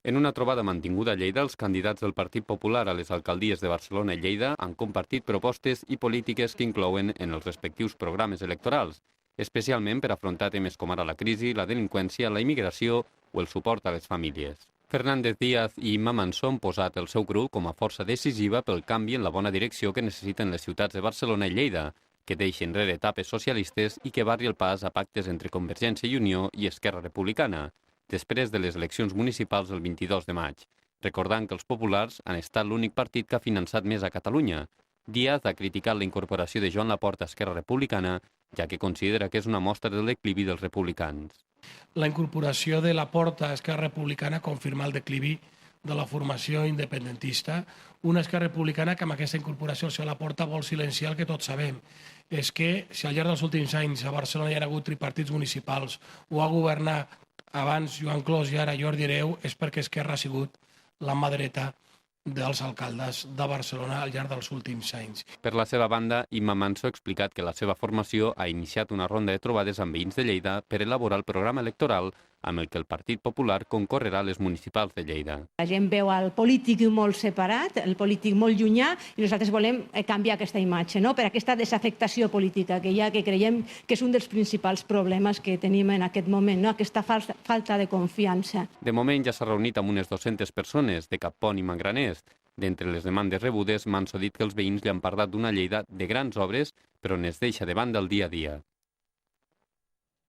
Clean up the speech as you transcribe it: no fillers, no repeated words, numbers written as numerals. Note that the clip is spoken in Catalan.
En una trobada mantinguda a Lleida, els candidats del Partit Popular a les alcaldies de Barcelona i Lleida han compartit propostes i polítiques que inclouen en els respectius programes electorals, especialment per afrontar temes com ara la crisi, la delinqüència, la immigració o el suport a les famílies. Fernández Díaz i Imma Mansó han posat el seu grup com a força decisiva pel canvi en la bona direcció que necessiten les ciutats de Barcelona i Lleida, que deixa enrere etapes socialistes i que barri el pas a pactes entre Convergència i Unió i Esquerra Republicana, després de les eleccions municipals el 22 de maig, recordant que els populars han estat l'únic partit que ha finançat més a Catalunya. Díaz ha criticat la incorporació de Joan Laporta a Esquerra Republicana, ja que considera que és una mostra del declivi dels republicans. La incorporació de Laporta a Esquerra Republicana confirma el declivi de la formació independentista. Una Esquerra Republicana que amb aquesta incorporació al seu Laporta vol silenciar el que tots sabem. És que si al llarg dels últims anys a Barcelona hi ha hagut tripartits municipals o ha governat abans Joan Clos i ara Jordi Hereu, és perquè Esquerra ha sigut la mà dreta dels alcaldes de Barcelona al llarg dels últims anys. Per la seva banda, Imma Mansó ha explicat que la seva formació ha iniciat una ronda de trobades amb veïns de Lleida per elaborar el programa electoral amb el que el Partit Popular concorrerà a les municipals de Lleida. La gent veu el polític molt separat, el polític molt llunyà, i nosaltres volem canviar aquesta imatge, no? Per aquesta desafectació política que hi ha, que creiem que és un dels principals problemes que tenim en aquest moment, no? Aquesta falta de confiança. De moment ja s'ha reunit amb unes 200 persones de Cappont i Mangraners. D'entre les demandes rebudes, Mansó ha dit que els veïns li han parlat d'una Lleida de grans obres, però on es deixa de banda el dia a dia.